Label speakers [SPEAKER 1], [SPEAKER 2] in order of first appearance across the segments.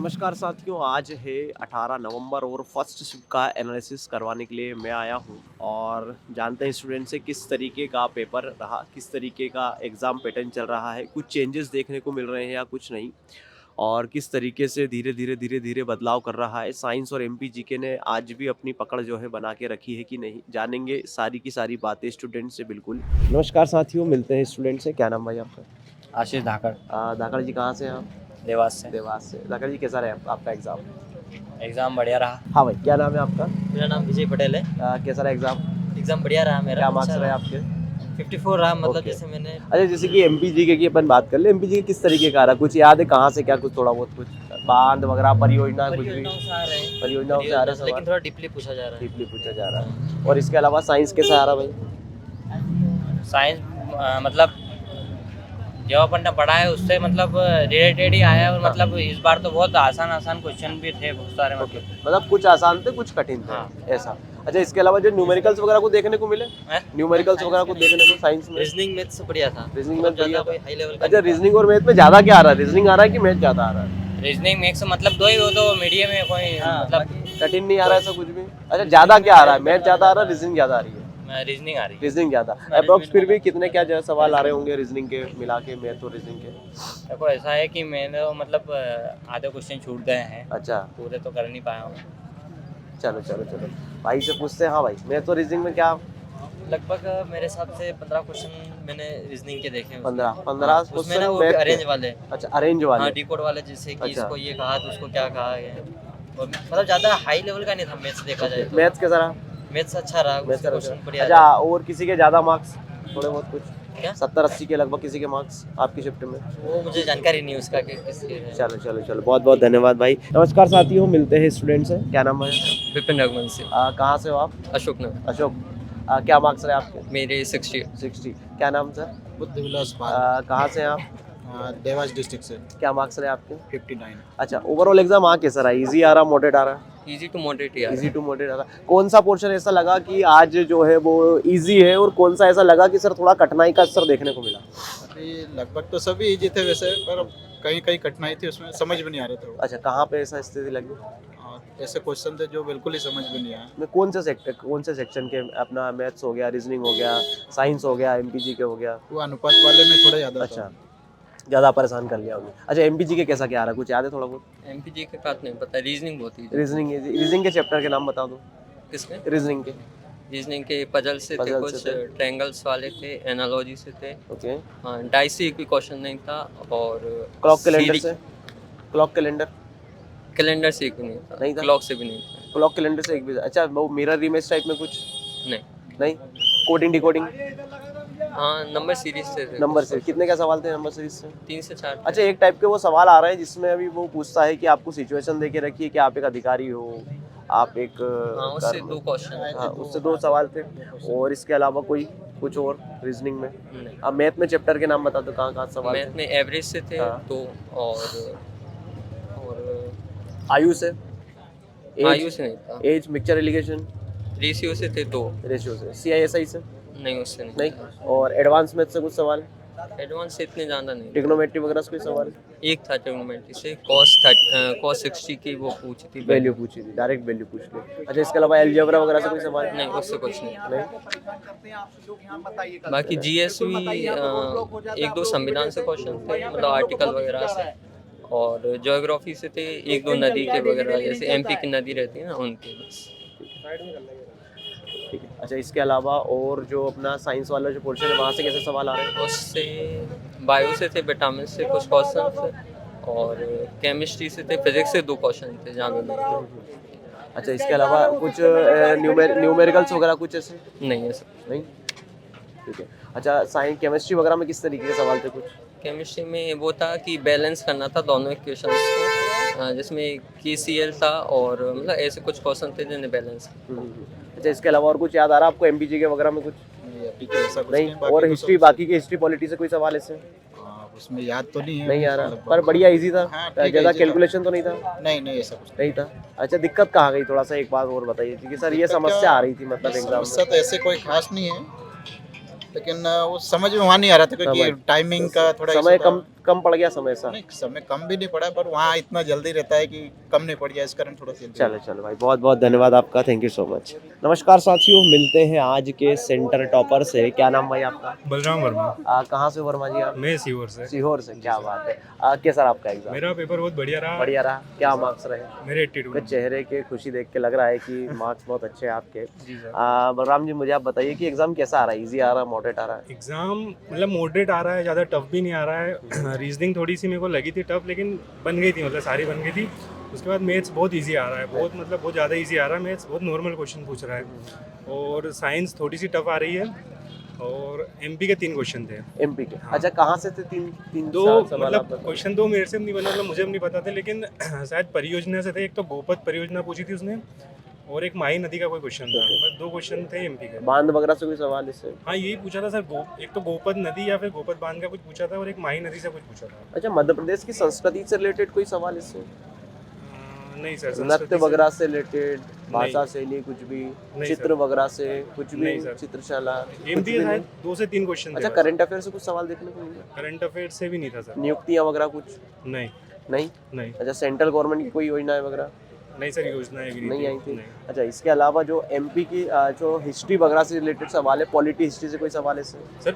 [SPEAKER 1] नमस्कार साथियों, आज है 18 नवंबर और फर्स्ट शिफ्ट का एनालिसिस करवाने के लिए मैं आया हूँ और जानते हैं स्टूडेंट से किस तरीके का पेपर रहा, किस तरीके का एग्ज़ाम पैटर्न चल रहा है, कुछ चेंजेस देखने को मिल रहे हैं या कुछ नहीं, और किस तरीके से धीरे धीरे बदलाव कर रहा है। साइंस और एमपीजीके ने आज भी अपनी पकड़ जो है बना के रखी है कि नहीं, जानेंगे सारी की सारी बातें स्टूडेंट से। बिल्कुल नमस्कार साथियों, मिलते हैं स्टूडेंट से। क्या नाम भाई आपका?
[SPEAKER 2] आशीष धाकड़।
[SPEAKER 1] धाकड़ जी, कहाँ से हैं आप?
[SPEAKER 2] देवास से।
[SPEAKER 1] देवास से। धाकड़ जी, कैसा रहा आपका एग्ज़ाम?
[SPEAKER 2] एग्ज़ाम बढ़िया रहा।
[SPEAKER 1] हाँ भाई, क्या नाम है आपका?
[SPEAKER 2] मेरा नाम विजय पटेल है।
[SPEAKER 1] कैसा रहा एग्ज़ाम?
[SPEAKER 2] एग्ज़ाम बढ़िया रहा मेरा।
[SPEAKER 1] क्या मार्क्स रहे आपके?
[SPEAKER 2] 54 रहा, मतलब
[SPEAKER 1] ओके।
[SPEAKER 2] जैसे मैंने
[SPEAKER 1] अच्छा, जैसे कि एमपीजीके की अपन बात कर ले, एमपीजीके किस तरीके का रहा, कुछ याद है? कहाँ से क्या, कुछ थोड़ा बहुत कुछ बांध वगैरह, परियोजना, कुछ भी?
[SPEAKER 2] परियोजनाओं से आ रहे हैं।
[SPEAKER 1] परियोजनाओं से आ रहे
[SPEAKER 2] लेकिन
[SPEAKER 1] सवाल,
[SPEAKER 2] थोड़ा डीपली पूछा जा रहा है।
[SPEAKER 1] डीपली पूछा जा रहा है। और इसके अलावा साइंस कैसा आ रहा भाई?
[SPEAKER 2] साइंस मतलब जो अपन ने पढ़ा है उससे मतलब रिलेटेड ही आया है। और मतलब इस बार तो बहुत आसान क्वेश्चन भी थे बहुत सारे।
[SPEAKER 1] मतलब कुछ आसान थे, कुछ कठिन थे।
[SPEAKER 2] हाँ।
[SPEAKER 1] ऐसा। अच्छा, इसके अलावा जो न्यूमेरिकल्स वगैरह को देखने को मिले, न्यूमेरिकल्स वगैरह को देखने को साइंस में?
[SPEAKER 2] रीजनिंग मैथ से बढ़िया था।
[SPEAKER 1] रीजनिंग में बढ़िया
[SPEAKER 2] कोई हाई लेवल का
[SPEAKER 1] अच्छा, रीजनिंग और मैथ में ज़्यादा क्या आ रहा है? रीजनिंग आ रहा है कि मैथ ज़्यादा आ रहा है?
[SPEAKER 2] रीजनिंग मैथ्स मतलब दो ही, वो तो मीडियम है, कोई मतलब
[SPEAKER 1] कठिन नहीं आ रहा है ऐसा कुछ भी? अच्छा, ज़्यादा क्या आ रहा है? मैथ ज़्यादा आ रहा है, रीजनिंग ज़्यादा आ रही है?
[SPEAKER 2] रीजनिंग आ रही है।
[SPEAKER 1] रीजनिंग ज़्यादा अप्रोक्स, फिर भी कितने क्या जो सवाल आ रहे होंगे रीजनिंग के मिला के, मैथ और रीजनिंग के?
[SPEAKER 2] देखो ऐसा है कि मैंने मतलब आधे क्वेश्चन छूट गए हैं।
[SPEAKER 1] अच्छा,
[SPEAKER 2] पूरे तो कर नहीं पाया हूँ।
[SPEAKER 1] चलो चलो चलो, भाई से पूछते हैं। हाँ भाई, मैथ और रीजनिंग में क्या?
[SPEAKER 2] लगभग मेरे हिसाब से 15 क्वेश्चन मैंने रीजनिंग के देखे हैं।
[SPEAKER 1] 15
[SPEAKER 2] उसमें
[SPEAKER 1] क्वेश्चन
[SPEAKER 2] ना वो
[SPEAKER 1] मैथ के?
[SPEAKER 2] अरेंज वाले।
[SPEAKER 1] अच्छा, अरेंज वाले।
[SPEAKER 2] हाँ, डिकोड वाले, जैसे कि
[SPEAKER 1] अच्छा।
[SPEAKER 2] इसको ये कहा तो उसको क्या कहा है। और मतलब ज़्यादा हाई लेवल का नहीं था मैथ्स देखा जाए तो।
[SPEAKER 1] मैथ्स कैसा रहा?
[SPEAKER 2] मैथ्स अच्छा रहा,
[SPEAKER 1] मैथ्स
[SPEAKER 2] उसके क्वेश्चन बढ़िया
[SPEAKER 1] अच्छा,
[SPEAKER 2] रहे।
[SPEAKER 1] और किसी के ज़्यादा मार्क्स थोड़े बहुत कुछ?
[SPEAKER 2] क्या?
[SPEAKER 1] 70-80 के लगभग किसी के मार्क्स आपकी शिफ्ट में?
[SPEAKER 2] वो मुझे जानकारी नहीं उसका कि किसके है।
[SPEAKER 1] चलो चलो चलो, बहुत बहुत धन्यवाद भाई। नमस्कार साथियों, मिलते हैं स्टूडेंट से। क्या नाम है?
[SPEAKER 2] विपिन रघुवंशी।
[SPEAKER 1] कहाँ से हो आप?
[SPEAKER 2] अशोकनगर।
[SPEAKER 1] अशोक। क्या मार्क्स रहे आपके?
[SPEAKER 2] मेरे 60।
[SPEAKER 1] 60। क्या नाम सर?
[SPEAKER 3] बुद्ध विलास पाल।
[SPEAKER 1] कहाँ से हैं आप?
[SPEAKER 3] देवास डिस्ट्रिक्ट से।
[SPEAKER 1] क्या मार्क्स रहे आपके?
[SPEAKER 3] 59।
[SPEAKER 1] अच्छा, ओवरऑल एग्जाम कैसा रहा? इजी आ रहा, मॉडरेट आ रहा?
[SPEAKER 2] इजी टू मॉडरेट यार।
[SPEAKER 1] इजी टू मॉडरेट आ रहा। कौन सा पोर्शन ऐसा लगा कि आज जो है वो इजी है, और कौन सा ऐसा लगा कि सर थोड़ा कठिनाई का असर देखने को मिला?
[SPEAKER 3] अभी लगभग तो सभी इजी थे वैसे, पर कहीं कहीं कठिनाई थी, उसमें समझ में नहीं आ रहे थे वो।
[SPEAKER 1] अच्छा, कहाँ पे ऐसा स्थिति लगी?
[SPEAKER 3] ऐसे क्वेश्चन थे जो बिल्कुल ही समझ में नहीं आया।
[SPEAKER 1] मैं कौन से सेक्शन के? अपना मैथ्स हो गया, रीजनिंग हो गया, साइंस हो गया, एमपीजीके हो गया?
[SPEAKER 3] वो अनुपात वाले में थोड़ा ज़्यादा
[SPEAKER 1] अच्छा,
[SPEAKER 3] था।
[SPEAKER 1] ज़्यादा परेशान कर लिया उन्हें। अच्छा, एमपीजीके कैसा क्या आ रहा है, कुछ याद है थोड़ा बहुत?
[SPEAKER 2] एमपीजी के बात नहीं पता, रीजनिंग बहुत ही।
[SPEAKER 1] रीजनिंग के चैप्टर के नाम बता दो।
[SPEAKER 2] किसके?
[SPEAKER 1] रीजनिंग के।
[SPEAKER 2] रीजनिंग के पजल से थे,
[SPEAKER 1] Puzzle
[SPEAKER 2] कुछ
[SPEAKER 1] से थे।
[SPEAKER 2] ट्रायंगल्स वाले थे, एनालॉजी से थे।
[SPEAKER 1] ओके।
[SPEAKER 2] हाँ, डाइस से कोई क्वेश्चन नहीं था। और
[SPEAKER 1] क्लॉक कैलेंडर से? क्लॉक कैलेंडर
[SPEAKER 2] कैलेंडर से एक भी नहीं था।
[SPEAKER 1] नहीं था?
[SPEAKER 2] क्लॉक से भी नहीं था।
[SPEAKER 1] क्लॉक कैलेंडर से एक भी? अच्छा, वो मिरर इमेज टाइप में कुछ?
[SPEAKER 2] नहीं।
[SPEAKER 1] नहीं। Coding decoding?
[SPEAKER 2] हाँ, नंबर सीरीज से थे।
[SPEAKER 1] नंबर से कितने क्या सवाल थे नंबर सीरीज से?
[SPEAKER 2] 3 से 4।
[SPEAKER 1] अच्छा, एक टाइप के वो सवाल आ रहे हैं जिसमें अभी वो पूछता है कि आपको सिचुएशन दे के रखिए कि आप एक अधिकारी हो, आप एक
[SPEAKER 2] हाँ, उससे 2 क्वेश्चन।
[SPEAKER 1] हाँ, उससे 2 सवाल थे। और इसके अलावा कोई कुछ और रीजनिंग में? अब मैथ में चैप्टर के नाम बता दो, कहाँ कहाँ सवाल
[SPEAKER 2] मैथ
[SPEAKER 1] थे?
[SPEAKER 2] में एवरेज से थे
[SPEAKER 1] हाँ।
[SPEAKER 2] 2। और
[SPEAKER 1] आयु से?
[SPEAKER 2] आयु से नहीं था।
[SPEAKER 1] As, mixture allegation?
[SPEAKER 2] रेशियो से थे 2।
[SPEAKER 1] रेशियो से? सीआईएसआई से?
[SPEAKER 2] नहीं, उससे नहीं।
[SPEAKER 1] नहीं। और एडवांस मैथ से कुछ सवाल?
[SPEAKER 2] एडवांस से इतने ज़्यादा नहीं।
[SPEAKER 1] ट्रिग्नोमेट्री वगैरह से कोई सवाल?
[SPEAKER 2] एक था ट्रिग्नोमेट्री से, cos 60 की वो पूछी थी।
[SPEAKER 1] वैल्यू पूछी थी, डायरेक्ट वैल्यू पूछ ली। अच्छा, इसके अलावा अलजेब्रा वगैरह से कोई सवाल?
[SPEAKER 2] नहीं, उससे कुछ नहीं।
[SPEAKER 1] नहीं।
[SPEAKER 2] बाकी जीएस भी 1-2 संविधान से क्वेश्चन थे, मतलब आर्टिकल वगैरह से। और ज्योग्राफी से थे 1-2 नदी के वगैरह, जैसे एमपी की नदी रहती है ना, उनके बस।
[SPEAKER 1] ठीक है। अच्छा, इसके अलावा और जो अपना साइंस वाला जो पोर्शन है, वहाँ से कैसे सवाल आ रहे हैं?
[SPEAKER 2] उससे बायो से थे, विटामिन से कुछ क्वेश्चन थे। और केमिस्ट्री से थे, फिजिक्स से 2 क्वेश्चन थे, ज़्यादा नहीं।
[SPEAKER 1] अच्छा, इसके अलावा कुछ न्यूमेरिकल्स वगैरह कुछ ऐसे?
[SPEAKER 2] नहीं है सर।
[SPEAKER 1] नहीं। ठीक है। अच्छा, साइंस केमिस्ट्री वगैरह में किस तरीके के सवाल थे कुछ?
[SPEAKER 2] केमिस्ट्री में वो था कि बैलेंस करना था दोनों इक्वेशंस को, जिसमें KCl था, और मतलब ऐसे कुछ क्वेश्चन थे जिन्हें बैलेंस।
[SPEAKER 1] अच्छा, इसके अलावा और कुछ याद आ रहा है आपको एमपीजीके वगैरह में कुछ?
[SPEAKER 3] नहीं, अभी तो ऐसा कुछ
[SPEAKER 1] नहीं।
[SPEAKER 3] बाकी
[SPEAKER 1] और
[SPEAKER 3] तो
[SPEAKER 1] हिस्ट्री,
[SPEAKER 3] सब-
[SPEAKER 1] बाकी की हिस्ट्री पॉलिटी से कोई सवाल ऐसे?
[SPEAKER 3] उसमें याद तो नहीं है।
[SPEAKER 1] नहीं आ रहा,
[SPEAKER 3] लगभग।
[SPEAKER 1] पर बढ़िया इजी था।
[SPEAKER 3] हाँ, ठीक है,
[SPEAKER 1] ज़्यादा
[SPEAKER 3] easy था।
[SPEAKER 1] कैलकुलेशन तो नहीं था?
[SPEAKER 3] नहीं नहीं, ऐसा कुछ
[SPEAKER 1] नहीं था। अच्छा, दिक्कत कहाँ गई, थोड़ा सा एक बात और बताइए, क्योंकि सर ये
[SPEAKER 3] दिक्कत
[SPEAKER 1] समस्या
[SPEAKER 3] क्या-
[SPEAKER 1] आ रही थी मतलब एग्जाम
[SPEAKER 3] समस्या
[SPEAKER 1] में।
[SPEAKER 3] तो ऐसे कोई खास नहीं है, लेकिन वो समझ में वहाँ नहीं आ रहा था, क्योंकि
[SPEAKER 1] समझ।
[SPEAKER 3] टाइमिंग का थोड़ा
[SPEAKER 1] समय
[SPEAKER 3] issue था।
[SPEAKER 1] कम पड़ गया समय सा?
[SPEAKER 3] नहीं, समय कम भी नहीं पड़ा, पर वहाँ इतना जल्दी रहता है कि कम नहीं पड़ गया, इस कारण थोड़ा जल्दी।
[SPEAKER 1] चलो चलो भाई, बहुत बहुत धन्यवाद आपका, थैंक यू सो मच। नमस्कार साथियों, मिलते हैं आज के सेंटर टॉपर से। क्या नाम भाई आपका?
[SPEAKER 4] बलराम वर्मा।
[SPEAKER 1] कहाँ से वर्मा जी आप?
[SPEAKER 4] मैं सीहोर से।
[SPEAKER 1] सीहोर से, क्या बात है। कैसा रहा आपका एग्जाम?
[SPEAKER 4] मेरा पेपर बहुत बढ़िया रहा।
[SPEAKER 1] बढ़िया रहा। क्या मार्क्स रहे?
[SPEAKER 4] मेरे 82।
[SPEAKER 1] आपके चेहरे के खुशी देख के लग रहा है कि मार्क्स बहुत अच्छे हैं आपके।
[SPEAKER 4] जी सर।
[SPEAKER 1] बलराम जी, मुझे आप बताइए कि एग्जाम कैसा आ रहा है? इजी आ रहा है, मॉडरेट आ रहा है?
[SPEAKER 4] एग्ज़ाम मतलब मॉडरेट आ रहा है, ज़्यादा टफ भी नहीं आ रहा है। रीजनिंग थोड़ी सी मेरे को लगी थी टफ, लेकिन बन गई थी, मतलब सारी बन गई थी। उसके बाद मैथ्स बहुत इजी आ रहा है, बहुत मतलब बहुत ज़्यादा इजी आ रहा है। मैथ्स बहुत नॉर्मल क्वेश्चन पूछ रहा है। और साइंस थोड़ी सी टफ आ रही है। और एमपी के 3 क्वेश्चन थे।
[SPEAKER 1] एमपी के?
[SPEAKER 4] हाँ।
[SPEAKER 1] अच्छा, कहाँ से थे? तीन
[SPEAKER 4] दो
[SPEAKER 1] सवाल
[SPEAKER 4] मतलब
[SPEAKER 1] आपका?
[SPEAKER 4] क्वेश्चन 2 मेरे से नहीं बना, मतलब मुझे भी नहीं पता था, लेकिन शायद परियोजना से थे। एक तो गोपत परियोजना पूछी थी उसने, और एक माही नदी का कोई क्वेश्चन था। बस 2 क्वेश्चन थे एमपी के।
[SPEAKER 1] बांध वगैरह से कोई सवाल इससे?
[SPEAKER 4] हाँ, यही पूछा था सर। एक तो गोपत नदी या फिर गोपत बांध का कुछ पूछा था, और एक माही नदी से कुछ पूछा था।
[SPEAKER 1] अच्छा, मध्य प्रदेश की संस्कृति से रिलेटेड कोई सवाल इससे?
[SPEAKER 4] नहीं सर,
[SPEAKER 1] नृत्य
[SPEAKER 4] संस्कृति से-
[SPEAKER 1] वगैरह से रिलेटेड, भाषा शैली कुछ भी, चित्र
[SPEAKER 4] सर।
[SPEAKER 1] वगैरह से कुछ भी?
[SPEAKER 4] नहीं सर।
[SPEAKER 1] चित्रशाला कुछ
[SPEAKER 4] एमपी
[SPEAKER 1] भी
[SPEAKER 4] के
[SPEAKER 1] नहीं?
[SPEAKER 4] शायद 2 से 3 क्वेश्चन थे।
[SPEAKER 1] अच्छा,
[SPEAKER 4] बस।
[SPEAKER 1] करंट अफेयर से कुछ सवाल देखने को मिले?
[SPEAKER 4] करंट अफेयर से भी नहीं था सर।
[SPEAKER 1] नियुक्तियां वगैरह कुछ?
[SPEAKER 4] नहीं
[SPEAKER 1] नहीं।
[SPEAKER 4] नहीं
[SPEAKER 1] अच्छा, सेंट्रल गवर्नमेंट की कोई योजनाएं वगैरह
[SPEAKER 4] नहीं सर, योजनाएं भी
[SPEAKER 1] नहीं आई थी?
[SPEAKER 4] नहीं।
[SPEAKER 1] अच्छा, इसके अलावा जो एमपी की जो हिस्ट्री वगैरह से रिलेटेड सवाल है, पॉलिटी हिस्ट्री से कोई सवाल है इससे?
[SPEAKER 4] सर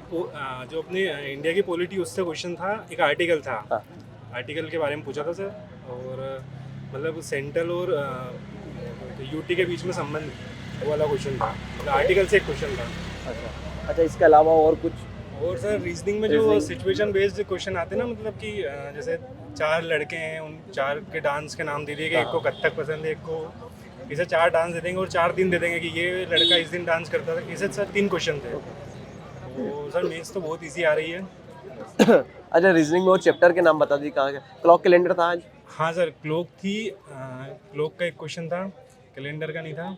[SPEAKER 4] जो अपने इंडिया की पॉलिटी, उससे क्वेश्चन था। एक आर्टिकल था,
[SPEAKER 1] हाँ।
[SPEAKER 4] आर्टिकल के बारे में पूछा था सर। और मतलब सेंट्रल और यूटी के बीच में संबंध वाला क्वेश्चन था। मतलब आर्टिकल से एक क्वेश्चन था।
[SPEAKER 1] अच्छा अच्छा, इसके अलावा और कुछ?
[SPEAKER 4] और सर रीजनिंग में जो
[SPEAKER 1] Reasoning?
[SPEAKER 4] सिचुएशन बेस्ड क्वेश्चन आते हैं ना, मतलब कि जैसे 4 लड़के हैं, उन 4 के डांस के नाम दे दिए कि एक को कथक पसंद है, एक को इसे 4 डांस दे देंगे और 4 दिन दे देंगे कि ये लड़का इस दिन डांस करता था। इसे सर 3 क्वेश्चन थे। तो सर मेथ्स तो बहुत इजी आ रही है।
[SPEAKER 1] अच्छा, रीजनिंग में वो चैप्टर के नाम बता दी कहाँ के? क्लॉक कैलेंडर था आज?
[SPEAKER 4] हाँ सर, क्लॉक थी। क्लॉक का एक क्वेश्चन था, कैलेंडर का नहीं था।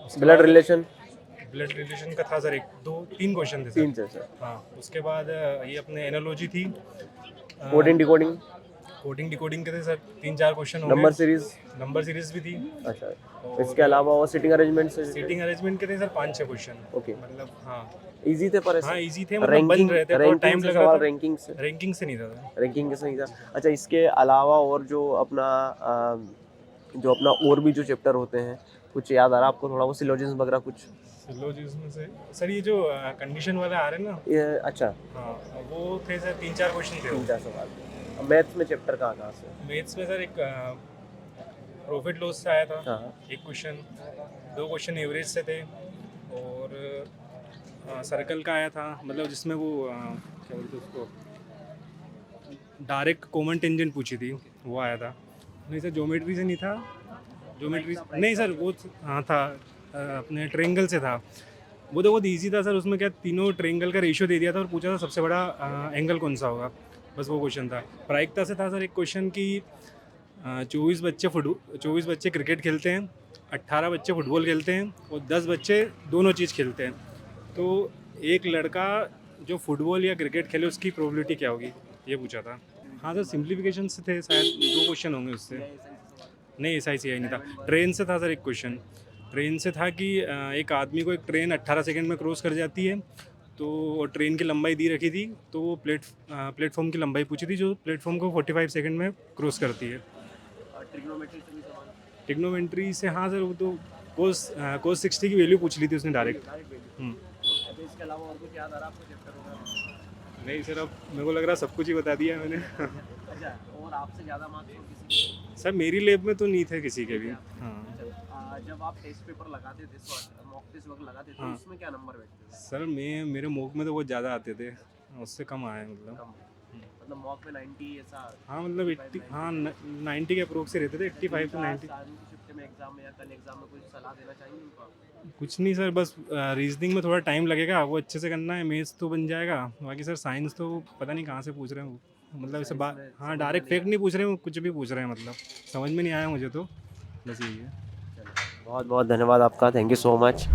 [SPEAKER 4] उसके
[SPEAKER 1] ब्लड
[SPEAKER 4] बाद
[SPEAKER 1] रिलेशन?
[SPEAKER 4] ब्लड रिलेशन का था सर। 1 2 3 क्वेश्चन थे सर।
[SPEAKER 1] 3 से सर।
[SPEAKER 4] हाँ, उसके बाद ये अपने एनालॉजी थी।
[SPEAKER 1] Coding decoding?
[SPEAKER 4] कोडिंग डिकोडिंग के थे सर 3-4 क्वेश्चन हो
[SPEAKER 1] नंबर
[SPEAKER 4] गए।
[SPEAKER 1] सीरीज?
[SPEAKER 4] नंबर सीरीज भी थी।
[SPEAKER 1] अच्छा,
[SPEAKER 4] और
[SPEAKER 1] इसके अलावा और सीटिंग अरेंजमेंट से?
[SPEAKER 4] सीटिंग अरेंजमेंट के थे सर 5-6 क्वेश्चन।
[SPEAKER 1] ओके,
[SPEAKER 4] मतलब हाँ
[SPEAKER 1] इजी थे पर
[SPEAKER 4] हाँ इजी थे, मतलब बन
[SPEAKER 1] रैंकिंग
[SPEAKER 4] रहे थे, थोड़ा टाइम लग रहा था।
[SPEAKER 1] रैंकिंग से?
[SPEAKER 4] रैंकिंग से नहीं था सर।
[SPEAKER 1] रैंकिंग से नहीं था। अच्छा, इसके अलावा और जो अपना और भी जो चैप्टर होते हैं, कुछ याद आ रहा आपको थोड़ा? वो सिलोजिज्म वगैरह कुछ?
[SPEAKER 4] सिलोजिज्म से सर ये जो कंडीशन वाले आ रहे हैं ना,
[SPEAKER 1] ये अच्छा,
[SPEAKER 4] हाँ वो थे सर 3-4 क्वेश्चन थे।
[SPEAKER 1] 3-4 सवाल। मैथ्स में चैप्टर कहाँ से?
[SPEAKER 4] मैथ्स में सर एक प्रॉफिट लॉस से आया था
[SPEAKER 1] हाँ।
[SPEAKER 4] एक क्वेश्चन। 2 क्वेश्चन एवरेज से थे। और सर्कल का आया था, मतलब जिसमें वो क्या बोलते हैं उसको, डायरेक्ट कॉमन टेंजेंट पूछी थी, वो आया था। नहीं सर, ज्योमेट्री से नहीं था। ज्योमेट्री नहीं सर, वो हाँ था अपने ट्रायंगल से था। वो तो बहुत ईजी था सर। उसमें क्या, तीनों ट्रायंगल का रेशियो दे दिया था और पूछा था सबसे बड़ा एंगल कौन सा होगा, बस वो क्वेश्चन था। प्रायिकता से था सर एक क्वेश्चन की 24 बच्चे क्रिकेट खेलते हैं, 18 बच्चे फुटबॉल खेलते हैं और 10 बच्चे दोनों चीज़ खेलते हैं। तो एक लड़का जो फुटबॉल या क्रिकेट खेले उसकी प्रोबेबिलिटी क्या होगी, ये पूछा था। हाँ सर, सिंप्लीफिकेशन से थे शायद, 2 क्वेश्चन होंगे उससे। नहीं, ऐसा ही नहीं था। ट्रेन से था सर एक क्वेश्चन। ट्रेन से था कि एक आदमी को एक ट्रेन 18 सेकंड में क्रॉस कर जाती है, तो ट्रेन की लंबाई दी रखी थी, तो वो प्लेटफॉर्म की लंबाई पूछी थी जो प्लेटफॉर्म को 45 सेकंड में क्रॉस करती है। ट्रिग्नोमेट्री से हाँ सर, वो तो कोस 60 की वैल्यू पूछ ली थी उसने डायरेक्ट।
[SPEAKER 1] इसके अलावा और कुछ याद आ रहा आपको चैप्टर वगैरह?
[SPEAKER 4] नहीं सर, अब मेरे को लग रहा सब कुछ ही बता दिया है मैंने।
[SPEAKER 1] अच्छा, और आपसे ज़्यादा मार्क्स और किसी के?
[SPEAKER 4] सर मेरी लैब में तो नहीं थे किसी के भी। हाँ
[SPEAKER 1] जब आप टेस्ट पेपर लगाते थे, मॉक टेस्ट वगैरह लगाते थे, तो
[SPEAKER 4] हाँ।
[SPEAKER 1] उसमें क्या नंबर बैठते थे?
[SPEAKER 4] सर मेरे मॉक में तो बहुत ज़्यादा आते थे, उससे कम आए मतलब।
[SPEAKER 1] मतलब मॉक में 90 ऐसा?
[SPEAKER 4] हाँ मतलब 80, हाँ 90 के अप्रोक्स से रहते थे, 85 to 90।
[SPEAKER 1] शिफ्ट में एग्जाम में या कल एग्जाम में कुछ सलाह देना चाहेंगे उनको?
[SPEAKER 4] कुछ नहीं सर, बस रीजनिंग में थोड़ा टाइम लगेगा, वो अच्छे से करना है। मैथ्स तो बन जाएगा, बाकी सर साइंस तो पता नहीं कहाँ से पूछ रहे हैं वो, मतलब इसे हाँ डायरेक्ट फैक्ट नहीं पूछ रहे हैं, कुछ भी पूछ रहे हैं, मतलब समझ में नहीं आया मुझे तो, बस यही है।
[SPEAKER 1] बहुत बहुत धन्यवाद आपका, थैंक यू सो मच।